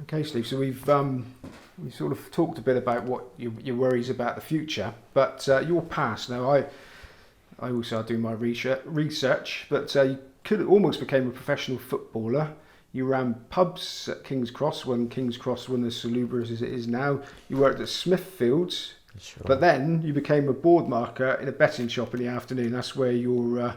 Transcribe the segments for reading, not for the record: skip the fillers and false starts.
Okay, Steve. So we sort of talked a bit about what your worries about the future, but your past. Now, I also do my research, but you could almost became a professional footballer. You ran pubs at King's Cross when King's Cross wasn't as salubrious as it is now. You worked at Smithfields, Sure. but then you became a board marker in a betting shop in the afternoon. That's where your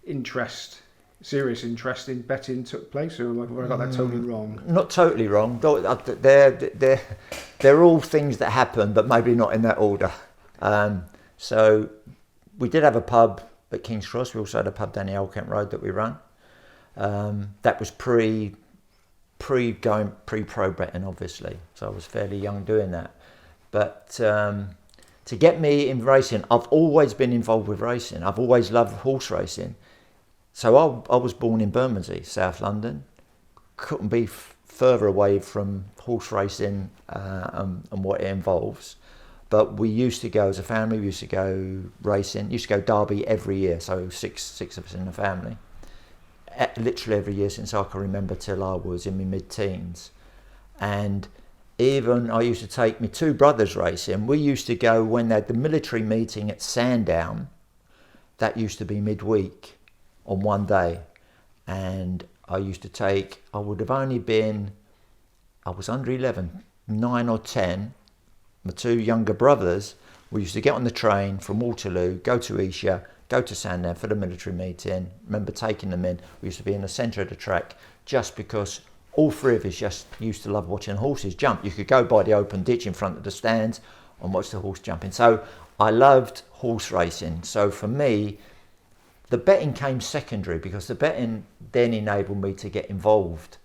interest, serious interest in betting took place, or have I got that totally wrong? Not totally wrong. They're all things that happen, but maybe not in that order. So we did have a pub at King's Cross. We also had a pub down the Old Kent Road that we ran. That was pre-pro betting, obviously. So I was fairly young doing that. But to get me in racing, I've always been involved with racing. I've always loved horse racing. So I was born in Bermondsey, South London. Couldn't be further away from horse racing and what it involves. But we used to go as a family. We used to go racing. Used to go Derby every year. So six of us in the family. Literally every year since I can remember till I was in my mid-teens. And even I used to take my two brothers racing. We used to go when they had the military meeting at Sandown. That used to be midweek on one day. And I used to take, I would have only been, I was under 11, 9 or 10. My two younger brothers, we used to get on the train from Waterloo, go to Esher, go to Sandown for the military meeting. Remember taking them in. We used to be in the centre of the track just because all three of us just used to love watching horses jump. You could go by the open ditch in front of the stands and watch the horse jumping. So I loved horse racing. So for me, the betting came secondary because the betting then enabled me to get involved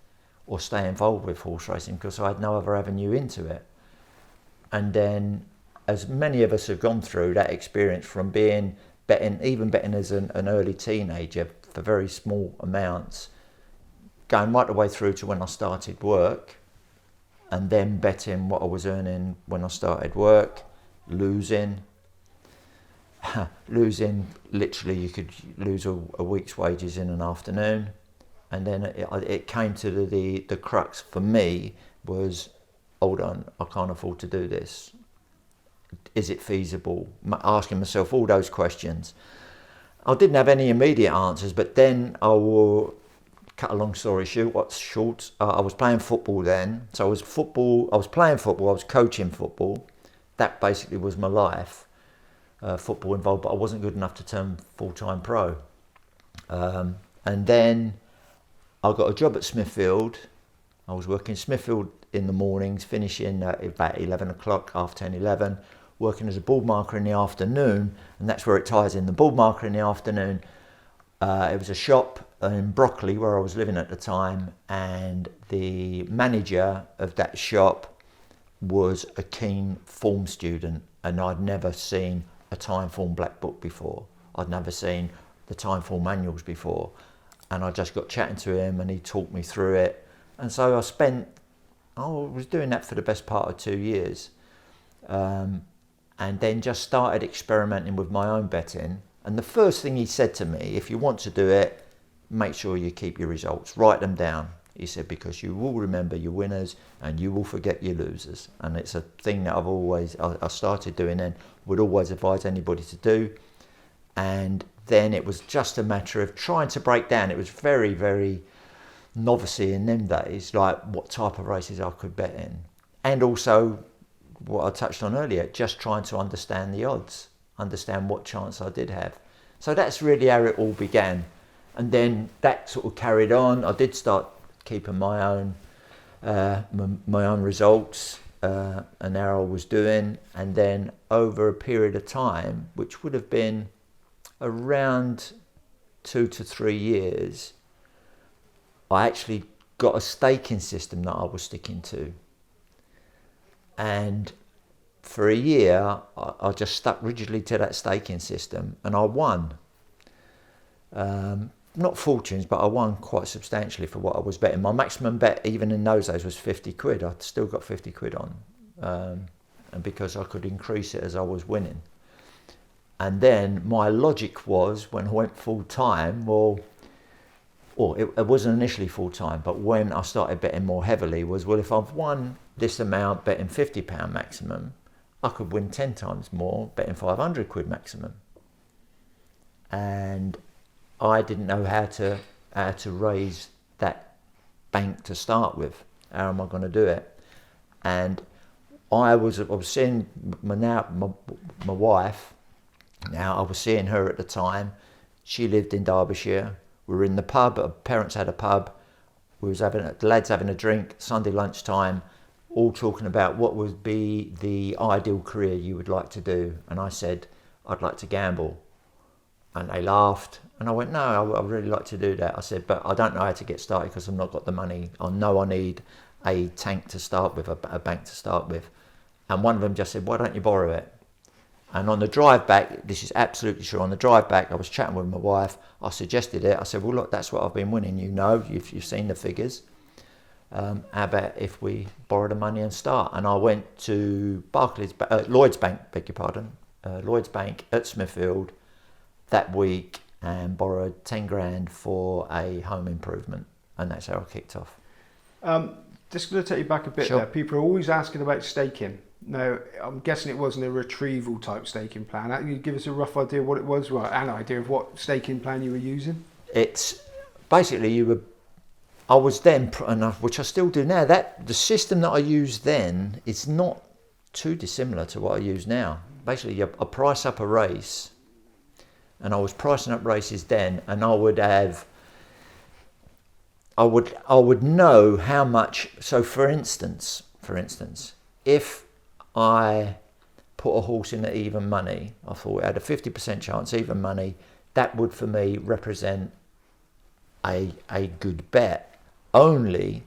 or stay involved with horse racing because I had no other avenue into it. And then, as many of us have gone through that experience from being betting, even betting as an early teenager for very small amounts, going right the way through to when I started work, and then betting what I was earning when I started work, losing literally you could lose a week's wages in an afternoon. And then it came to the crux for me was, hold on, I can't afford to do this. Is it feasible? Asking myself all those questions. I didn't have any immediate answers, but then I will cut a long story short. I was playing football then. So I was playing football, I was coaching football. That basically was my life. Football involved, but I wasn't good enough to turn full-time pro. And then I got a job at Smithfield. I was working Smithfield in the mornings, finishing at about 11 o'clock, half 10, 11, working as a board marker in the afternoon, and that's where it ties in. The board marker in the afternoon, it was a shop in Brockley where I was living at the time, and the manager of that shop was a keen form student, and I'd never seen a time form black book before. I'd never seen the time form manuals before, and I just got chatting to him and he talked me through it. And so I was doing that for the best part of 2 years, and then just started experimenting with my own betting. And the first thing he said to me, if you want to do it, make sure you keep your results, write them down. He said, because you will remember your winners and you will forget your losers. And it's a thing that I started doing then, would always advise anybody to do. And then it was just a matter of trying to break down. It was very, very novice-y in them days, like what type of races I could bet in. And also, what I touched on earlier, just trying to understand the odds, understand what chance I did have. So that's really how it all began. And then that sort of carried on. I did start keeping my own results and how I was doing. And then over a period of time, which would have been around 2 to 3 years, I actually got a staking system that I was sticking to. And for a year, I just stuck rigidly to that staking system, and I won. Not fortunes, but I won quite substantially for what I was betting. My maximum bet, even in those days, was 50 quid. I'd still got 50 quid on. And because I could increase it as I was winning. And then my logic was, when I went full time, well, it wasn't initially full time, but when I started betting more heavily was, well, if I've won this amount betting £50 maximum, I could win 10 times more betting 500 quid maximum. And I didn't know how to raise that bank to start with. How am I going to do it? And I was seeing my wife. Now, I was seeing her at the time. She lived in Derbyshire. We were in the pub. Her parents had a pub. The lads having a drink, Sunday lunchtime, all talking about what would be the ideal career you would like to do. And I said, I'd like to gamble. And they laughed. And I went, no, I'd really like to do that. I said, but I don't know how to get started because I've not got the money. I know I need a tank to start with, a bank to start with. And one of them just said, why don't you borrow it? And on the drive back, this is absolutely true, on the drive back, I was chatting with my wife. I suggested it. I said, well, look, that's what I've been winning. You've seen the figures. How about if we borrow the money and start? And I went to Lloyd's Bank, Lloyd's Bank at Smithfield that week and borrowed 10 grand for a home improvement. And that's how I kicked off. Just going to take you back a bit Sure. there. People are always asking about staking. Now, I'm guessing it wasn't a retrieval type staking plan. Can you give us a rough idea what it was? Well, an idea of what staking plan you were using? It's basically I was then, which I still do now, the system that I used then is not too dissimilar to what I use now. Basically, I price up a race, and I was pricing up races then, and I would know how much. So, for instance, if I put a horse in at even money, I thought it had a 50% chance even money, that would for me represent a good bet, only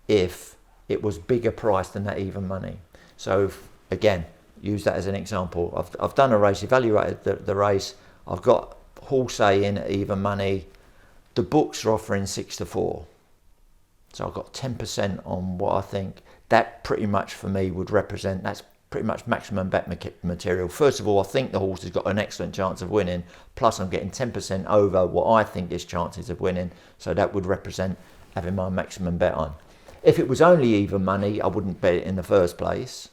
if it was bigger price than that even money. So again, use that as an example. I've done a race, evaluated the race, I've got horse A in at even money, the books are offering 6-4. So I've got 10% on what I think. That pretty much for me would represent, that's pretty much maximum bet material. First of all, I think the horse has got an excellent chance of winning, plus I'm getting 10% over what I think his chances of winning, so that would represent having my maximum bet on. If it was only even money, I wouldn't bet it in the first place.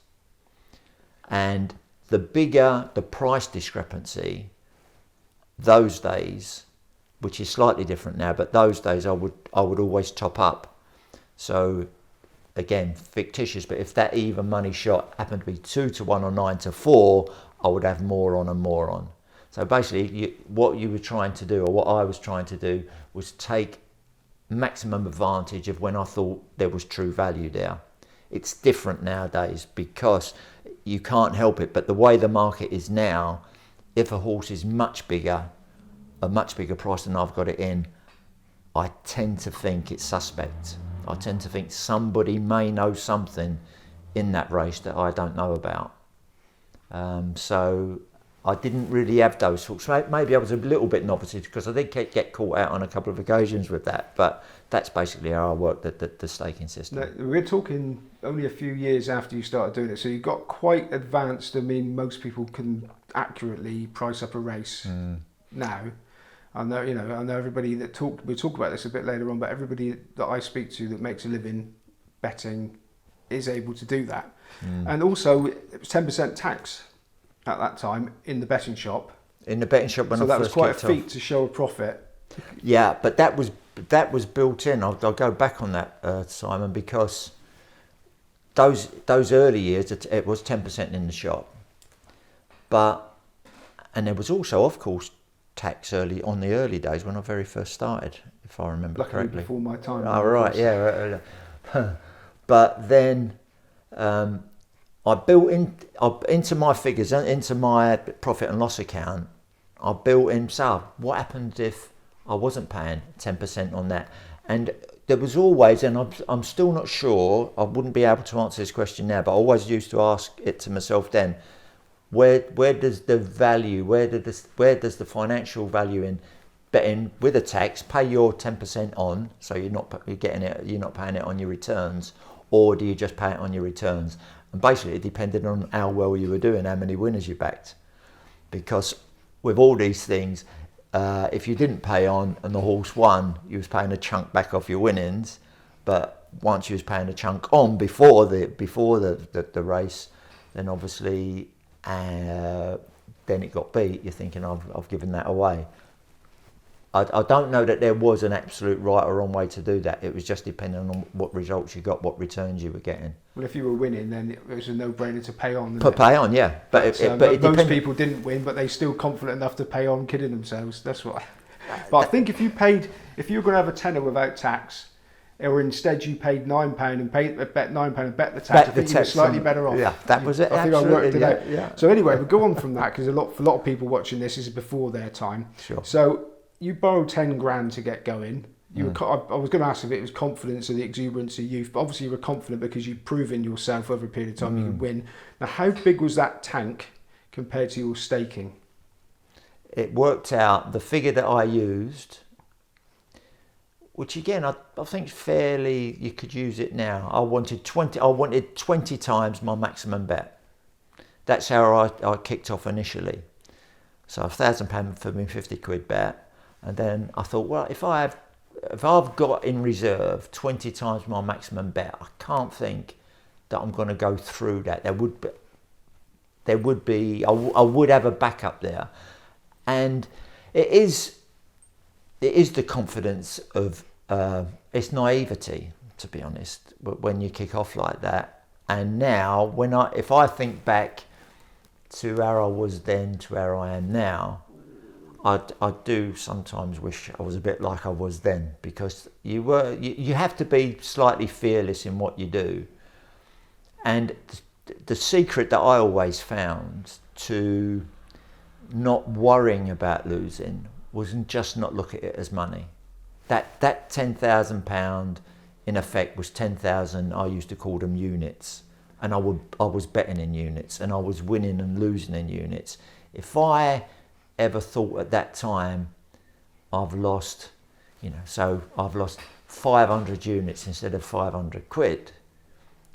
And the bigger the price discrepancy, those days, which is slightly different now, but those days I would always top up. So again, fictitious, but if that even money shot happened to be 2-1 or 9-4, I would have more on and more on. So basically, what you were trying to do, or what I was trying to do, was take maximum advantage of when I thought there was true value there. It's different nowadays because you can't help it, but the way the market is now, if a horse is a much bigger price than I've got it in, I tend to think it's suspect. I tend to think somebody may know something in that race that I don't know about. So I didn't really have those thoughts. Maybe I was a little bit novice because I did get caught out on a couple of occasions with that, but that's basically how I worked the staking system. Now, we're talking only a few years after you started doing it, so you got quite advanced. I mean, most people can accurately price up a race now. I know everybody we'll talk about this a bit later on, but everybody that I speak to that makes a living betting is able to do that. And also, it was 10% tax at that time in the betting shop. In the betting shop when I first so that was quite a kicked feat off. to show a profit. Yeah, but that was built in. I'll go back on that, Simon, because those early years it was 10% in the shop, and there was also, of course, tax on the early days when I very first started, if I remember correctly. Before my time. Oh, right, yeah. But then I built into my figures, into my profit and loss account, I built in, so what happened if I wasn't paying 10% on that? And there was always, and I'm still not sure, I wouldn't be able to answer this question now, but I always used to ask it to myself then, where does the value, where does the financial value in betting with a tax, pay your 10% on, so you're not paying it on your returns, or do you just pay it on your returns? And basically it depended on how well you were doing, how many winners you backed. Because with all these things, if you didn't pay on and the horse won, you was paying a chunk back off your winnings. But once you was paying a chunk on before the race, then obviously then it got beat. You're thinking, I've given that away. I don't know that there was an absolute right or wrong way to do that. It was just depending on what results you got, what returns you were getting. Well, if you were winning, then it was a no-brainer to pay on. Pay on, yeah. But most people didn't win, but they still confident enough to pay on, kidding themselves. That's what. But I think if you were going to have a tenner without tax, or instead you paid £9 and bet £9 and bet the tax, I think you were slightly better off. Yeah, that was it. I think I worked it out. Yeah. So anyway, we'll go on from that because for a lot of people watching this is before their time. Sure. So you borrowed 10 grand to get going. I was going to ask if it was confidence or the exuberance of youth, but obviously you were confident because you'd proven yourself over a period of time you could win. Now, how big was that tank compared to your staking? It worked out, the figure that I used, which again I think fairly you could use it now. I wanted 20 times my maximum bet. That's how I kicked off initially. So £1,000 for me, 50 quid bet, and then I thought, well, if I've got in reserve 20 times my maximum bet, I can't think that I'm going to go through that. There would be. I would have a backup there, and it is the confidence of it's naivety, to be honest, when you kick off like that. And now, if I think back to where I was then to where I am now, I do sometimes wish I was a bit like I was then, because you have to be slightly fearless in what you do. And the secret that I always found to not worrying about losing was just not look at it as money. That £10,000 in effect was 10,000. I used to call them units, and I was betting in units, and I was winning and losing in units. If I ever thought at that time I've lost 500 units instead of 500 quid,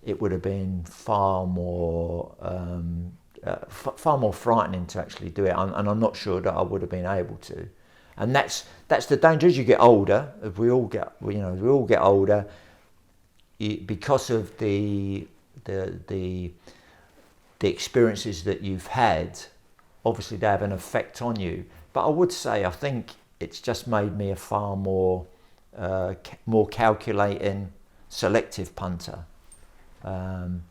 it would have been far more frightening to actually do it, and I'm not sure that I would have been able to. And that's the danger as you get older. If we all get older, because of the experiences that you've had, obviously they have an effect on you. But I would say I think it's just made me a far more calculating, selective punter. And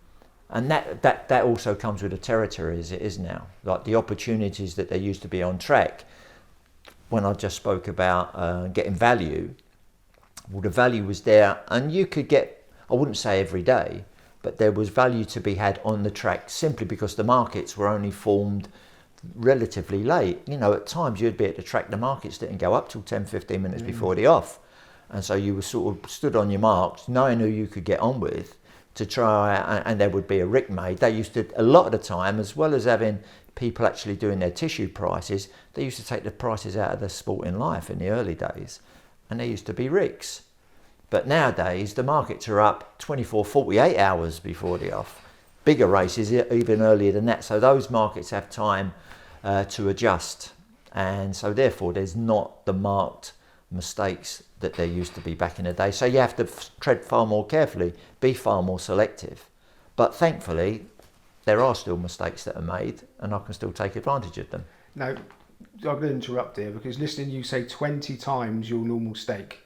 that also comes with the territory as it is now. Like the opportunities that there used to be on track, when I just spoke about getting value, well, the value was there, and you could get, I wouldn't say every day, but there was value to be had on the track simply because the markets were only formed relatively late. At times you'd be at the track, the markets didn't go up till 10-15 minutes before the off, and so you were sort of stood on your marks, knowing who you could get on with to try, and there would be a rick made. They used to, a lot of the time, as well as having people actually doing their tissue prices, they used to take the prices out of the sporting life in the early days, and there used to be ricks. But nowadays the markets are up 24, 48 hours before the off. Bigger races even earlier than that, so those markets have time to adjust, and so therefore there's not the marked mistakes that there used to be back in the day. So you have to tread far more carefully, be far more selective. But thankfully there are still mistakes that are made, and I can still take advantage of them. Now, I'm going to interrupt here because listening you say 20 times your normal stake.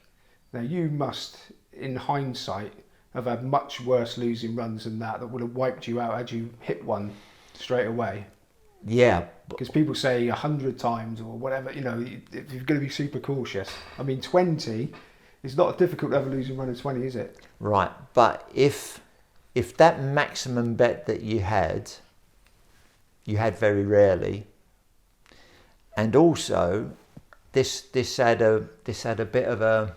Now you must, in hindsight, have had much worse losing runs than that would have wiped you out had you hit one straight away. Yeah. Because people say 100 times or whatever, you're going to be super cautious. I mean, 20 is not difficult to have a losing run of 20, is it? Right, but if that maximum bet that you had very rarely, and also this had a bit of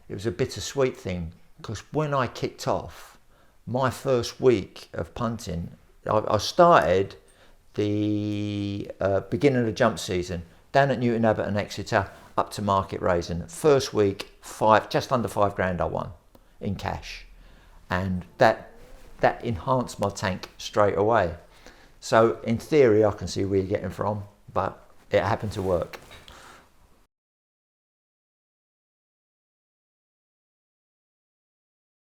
it was a bittersweet thing, because when I kicked off my first week of punting, I started the beginning of the jump season down at Newton Abbot and Exeter up to market raising. First week, just under £5,000 I won in cash, and that enhanced my tank straight away. So in theory I can see where you're getting from, but it happened to work.